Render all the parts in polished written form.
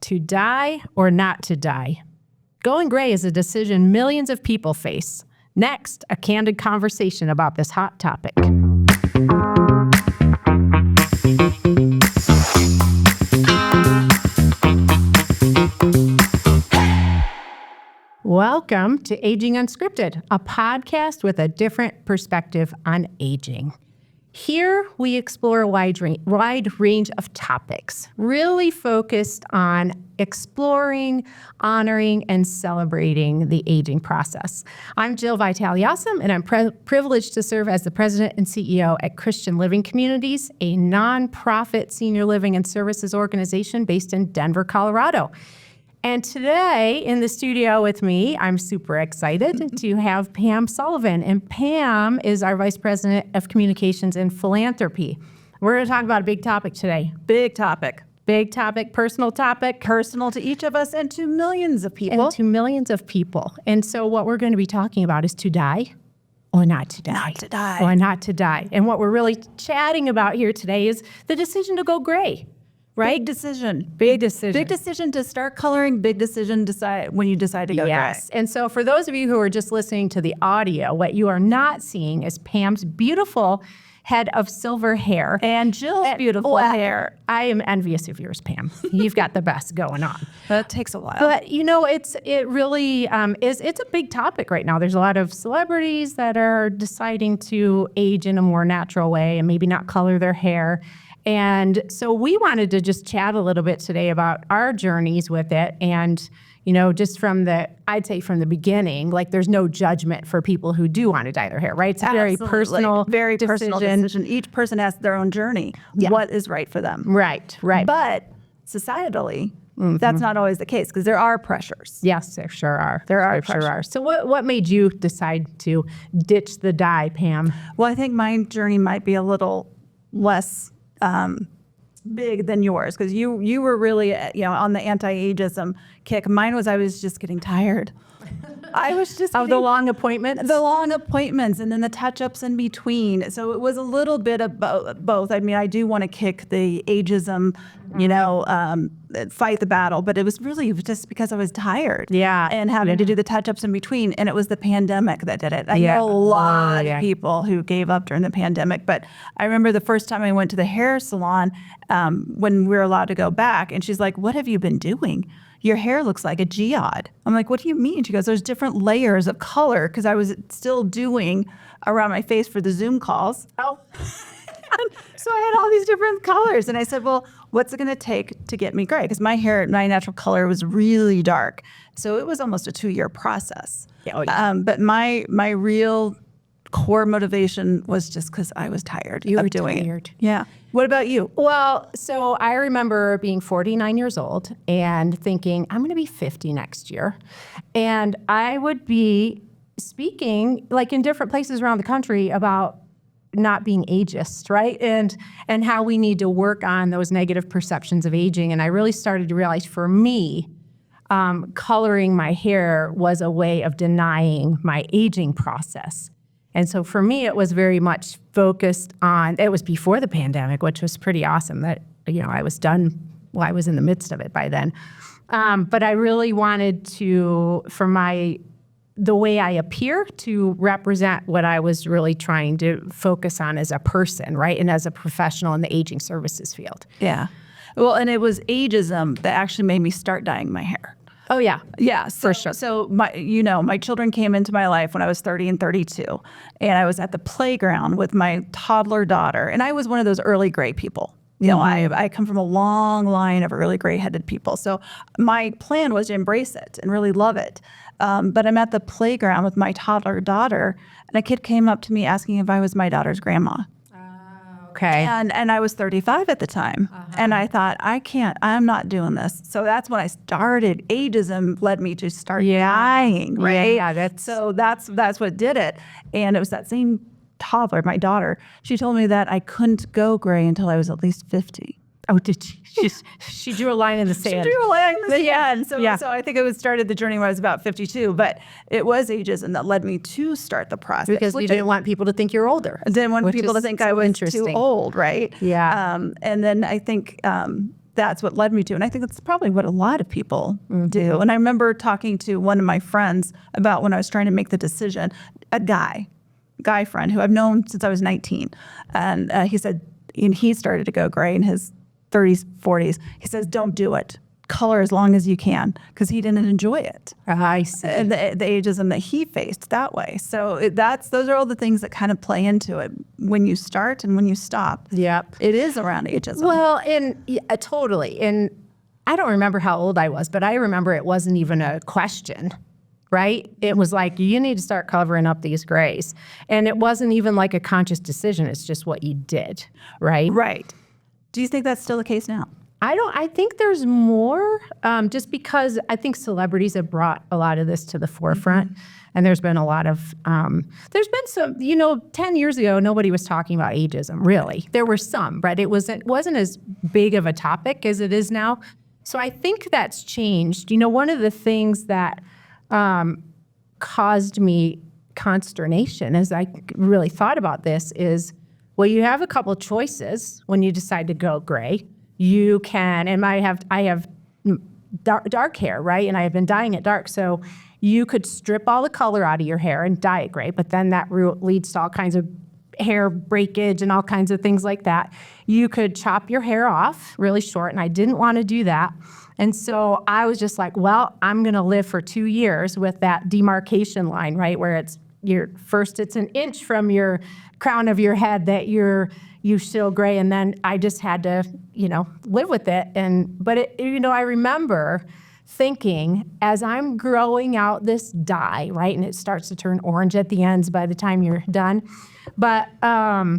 To die or not to die? Going gray is a decision millions of people face. Next, a candid conversation about this hot topic. Welcome to Aging Unscripted, a podcast with a different perspective on aging. Here, we explore a wide range of topics, really focused on exploring, honoring, and celebrating the aging process. I'm Jill Vitale-Aussem, and I'm privileged to serve as the president and CEO at Christian Living Communities, a nonprofit senior living and services organization based in Denver, Colorado. And today in the studio with me, I'm super excited to have Pam Sullivan. And Pam is our Vice President of Communications and Philanthropy. We're going to talk about a big topic today. Big topic. Big topic, personal topic. Personal to each of us and to millions of people. And so what we're going to be talking about is to die or not to die. Not to die. Or not to die. And what we're really chatting about here today is the decision to go gray. Right? Big decision. Big decision. Big decision to start coloring. Big decision when you decide to go gray. And so for those of you who are just listening to the audio, what you are not seeing is Pam's beautiful head of silver hair. And Jill's beautiful hair. I am envious of yours, Pam. You've got the best going on. That takes a while. But you know, it really is. It's a big topic right now. There's a lot of celebrities that are deciding to age in a more natural way and maybe not color their hair. And so we wanted to just chat a little bit today about our journeys with it. And, you know, just from the beginning, like there's no judgment for people who do want to dye their hair, right? It's a very personal decision. Each person has their own journey. Yeah. What is right for them. Right. But societally, that's not always the case because there are pressures. Yes, there sure are. There sure are. So what made you decide to ditch the dye, Pam? Well, I think my journey might be a little less big than yours because you were really on the anti-ageism kick. Mine was I was just getting tired. I was just the long appointments? The long appointments and then the touch-ups in between. So it was a little bit of both. I mean, I do want to kick the ageism, fight the battle, but it was really just because I was tired. Yeah. And having to do the touch-ups in between. And it was the pandemic that did it. I know a lot of people who gave up during the pandemic, but I remember the first time I went to the hair salon when we were allowed to go back, and she's like, "What have you been doing? Your hair looks like a geode." I'm like, "What do you mean?" She goes, "There's different layers of color," because I was still doing around my face for the Zoom calls. Oh. So I had all these different colors. And I said, well, what's it going to take to get me gray? Because my hair, my natural color was really dark. So it was almost a 2-year process. But my real core motivation was just because I was tired of doing it. Yeah. What about you? Well, so I remember being 49 years old and thinking, I'm going to be 50 next year. And I would be speaking like in different places around the country about not being ageist, right? And how we need to work on those negative perceptions of aging. And I really started to realize for me, coloring my hair was a way of denying my aging process. And so for me, it was very much focused on, it was before the pandemic, which was pretty awesome that, I was done, I was in the midst of it by then. But I really wanted to, the way I appear to represent what I was really trying to focus on as a person, right? And as a professional in the aging services field. Yeah. Well, and it was ageism that actually made me start dyeing my hair. Oh, yeah. Yeah, for sure. So my children came into my life when I was 30 and 32, and I was at the playground with my toddler daughter, and I was one of those early gray people. I come from a long line of early gray-headed people. So my plan was to embrace it and really love it. But I'm at the playground with my toddler daughter, and a kid came up to me asking if I was my daughter's grandma. Okay. And I was 35 at the time. And I thought, I'm not doing this. So that's when I started. Ageism led me to start dying, right? Yeah, that's what did it. And it was that same toddler, my daughter. She told me that I couldn't go gray until I was at least 50. Oh, did she? She drew a line in the sand. She drew a line in the sand. So I think it started the journey when I was about 52. But it was ageism that led me to start the process. Because you didn't want people to think you're older. I didn't want people to think I was too old, right? Yeah. And then I think that's what led me to. And I think that's probably what a lot of people do. And I remember talking to one of my friends about when I was trying to make the decision, a guy friend who I've known since I was 19. And he said, and he started to go gray in his 30s, 40s. He says, don't do it. Color as long as you can, because he didn't enjoy it. I see. The ageism that he faced that way. So those are all the things that kind of play into it when you start and when you stop. Yep. It is around ageism. Well, totally. And I don't remember how old I was, but I remember it wasn't even a question, right? It was like, you need to start covering up these grays. And it wasn't even like a conscious decision. It's just what you did, right? Right. Do you think that's still the case now? I think there's more, just because I think celebrities have brought a lot of this to the forefront. And there's been a lot of, there's been some, 10 years ago, nobody was talking about ageism, really. There were some, but it wasn't as big of a topic as it is now. So I think that's changed. One of the things that caused me consternation as I really thought about this is, well, you have a couple choices when you decide to go gray. You can, and I have dark hair, right? And I have been dyeing it dark. So you could strip all the color out of your hair and dye it gray, but then that leads to all kinds of hair breakage and all kinds of things like that. You could chop your hair off really short, and I didn't want to do that. And so I was just like, well, I'm going to live for 2 years with that demarcation line, right? Where it's an inch from your crown of your head that you still gray, and then I just had to, live with it. But I remember thinking as I'm growing out this dye, right, and it starts to turn orange at the ends by the time you're done. But I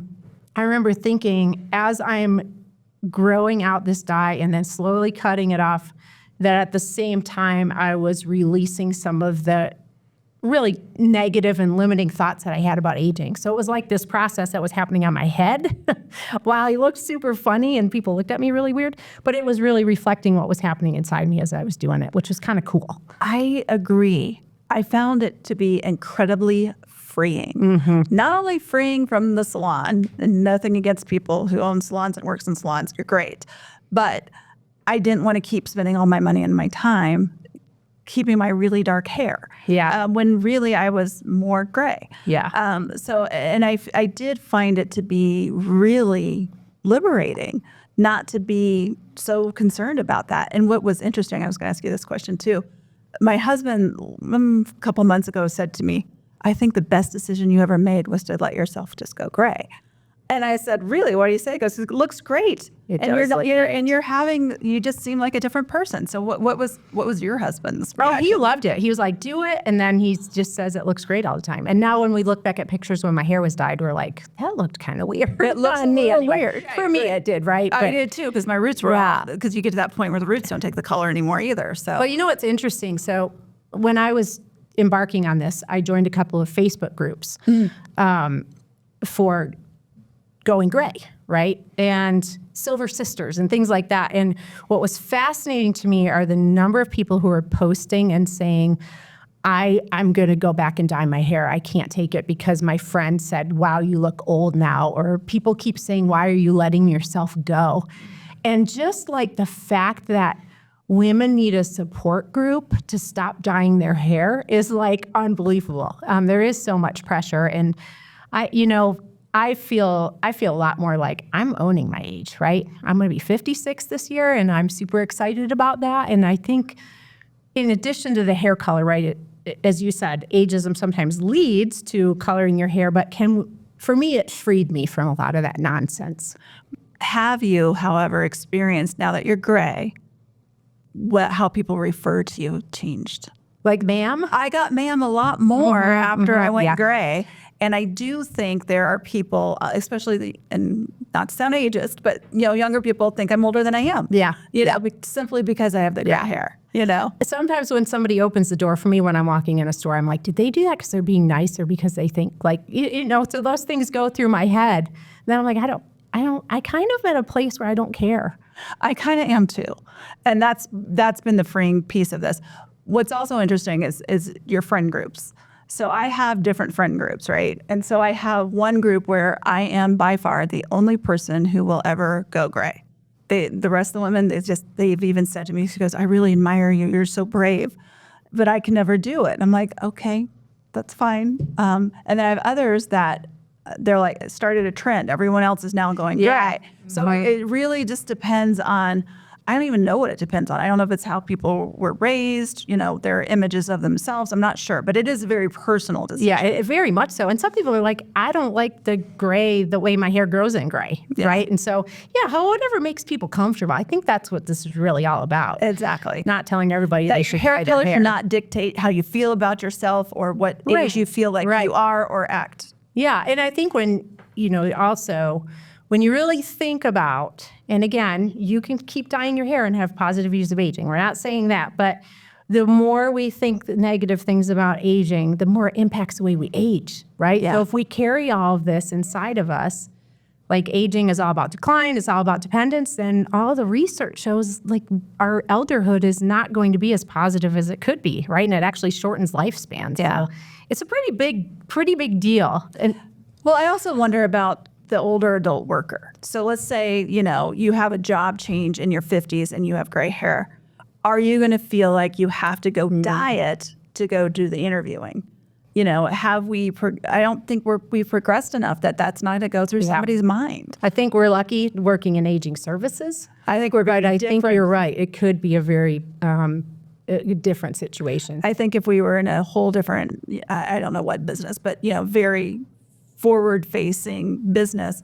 remember thinking as I'm growing out this dye and then slowly cutting it off, that at the same time I was releasing some of the really negative and limiting thoughts that I had about aging. So it was like this process that was happening on my head while I looked super funny and people looked at me really weird, but it was really reflecting what was happening inside me as I was doing it, which was kind of cool. I agree. I found it to be incredibly freeing. Not only freeing from the salon, and nothing against people who own salons and works in salons, you're great, but I didn't want to keep spending all my money and my time keeping my really dark hair. Yeah. When really I was more gray. Yeah. And I did find it to be really liberating not to be so concerned about that. And what was interesting, I was going to ask you this question too. My husband a couple months ago said to me, I think the best decision you ever made was to let yourself just go gray. And I said, really? What do you say? He goes, it looks great. You just seem like a different person. So what was your husband's reaction? Oh, he loved it. He was like, do it. And then he just says it looks great all the time. And now when we look back at pictures when my hair was dyed, we're like, that looked kind of weird. It looks on me anyway. weird. For me, it did, right? I did too, because my roots were off. Because you get to that point where the roots don't take the color anymore either. So, well, what's interesting? So when I was embarking on this, I joined a couple of Facebook groups for going gray, right? And Silver Sisters and things like that. And what was fascinating to me are the number of people who are posting and saying, I'm going to go back and dye my hair. I can't take it because my friend said, wow, you look old now. Or people keep saying, why are you letting yourself go? And just like the fact that women need a support group to stop dyeing their hair is like unbelievable. There is so much pressure. And I feel a lot more like I'm owning my age, right? I'm going to be 56 this year, and I'm super excited about that. And I think in addition to the hair color, right, as you said, ageism sometimes leads to coloring your hair, but for me, it freed me from a lot of that nonsense. Have you, however, experienced now that you're gray, how people refer to you changed? Like ma'am? I got ma'am a lot more after I went yeah. gray. And I do think there are people, especially, and not to sound ageist, but younger people think I'm older than I am. Yeah. Simply because I have the gray hair. Sometimes when somebody opens the door for me when I'm walking in a store, I'm like, did they do that because they're being nice or because they think so those things go through my head. Then I'm like, I kind of at a place where I don't care. I kind of am too. And that's been the freeing piece of this. What's also interesting is your friend groups. So I have different friend groups, right? And so I have one group where I am by far the only person who will ever go gray. the rest of the women, they've even said to me, she goes, I really admire you. You're so brave, but I can never do it. And I'm like, okay, that's fine. And then I have others that they're like, it started a trend. Everyone else is now going gray. So it really just depends on, I don't even know what it depends on. I don't know if it's how people were raised, their images of themselves. I'm not sure, but it is a very personal decision. Yeah, very much so. And some people are like, I don't like the gray, the way my hair grows in gray, right? And so, whatever makes people comfortable. I think that's what this is really all about. Exactly. Not telling everybody they should hair dye their color hair. should not dictate how you feel about yourself or what age you feel like you are or act. Yeah, and I think when, also, when you really think about, and again, you can keep dyeing your hair and have positive views of aging. We're not saying that, but the more we think the negative things about aging, the more it impacts the way we age, right? Yeah. So if we carry all of this inside of us, like aging is all about decline, it's all about dependence, then all the research shows like our elderhood is not going to be as positive as it could be, right? And it actually shortens lifespans. Yeah. So it's a pretty big deal. And well, I also wonder about the older adult worker. So let's say, you have a job change in your 50s and you have gray hair. Are you going to feel like you have to go dye it to go do the interviewing? Have we, I don't think we've progressed enough that's not going to go through somebody's mind. I think we're lucky working in aging services. I think we're very But I different. think you're right. It could be a very a different situation. I think if we were in a whole different, I don't know what business, but, very forward-facing business,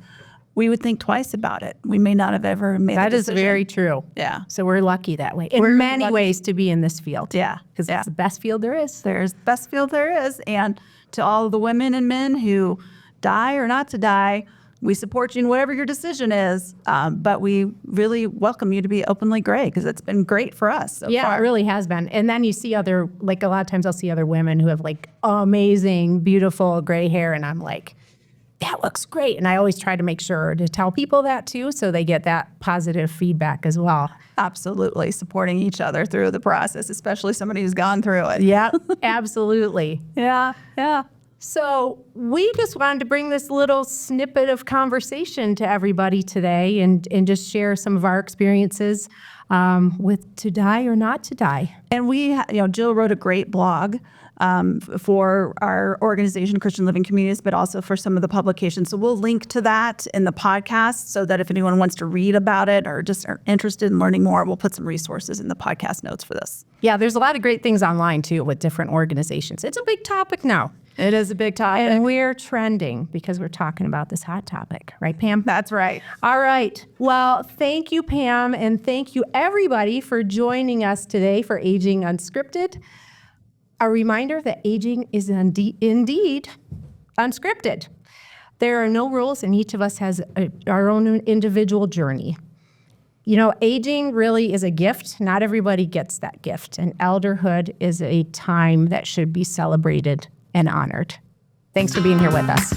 we would think twice about it. We may not have ever made That a is decision. very true. Yeah. So we're lucky that way. In many ways to be in this field. Yeah. Because it's the best field there is. There's the best field there is. And to all of the women and men who die or not to die, we support you in whatever your decision is. But we really welcome you to be openly gray because it's been great for us so Yeah, far. it really has been. And then you see a lot of times I'll see other women who have like amazing, beautiful gray hair. And I'm like, that looks great. And I always try to make sure to tell people that too, so they get that positive feedback as well. Absolutely. Supporting each other through the process, especially somebody who's gone through it. Yeah, absolutely. Yeah. Yeah. So we just wanted to bring this little snippet of conversation to everybody today and just share some of our experiences with to dye or not to dye. And we, Jill wrote a great blog for our organization, Christian Living Communities, but also for some of the publications. So we'll link to that in the podcast so that if anyone wants to read about it or just are interested in learning more, we'll put some resources in the podcast notes for this. Yeah, there's a lot of great things online too with different organizations. It's a big topic now. It is a big topic. And we're trending because we're talking about this hot topic. Right, Pam? That's right. All right. Well, thank you, Pam, and thank you, everybody, for joining us today for Aging Unscripted. A reminder that aging is indeed unscripted. There are no rules, and each of us has our own individual journey. Aging really is a gift. Not everybody gets that gift, and elderhood is a time that should be celebrated and honored. Thanks for being here with us.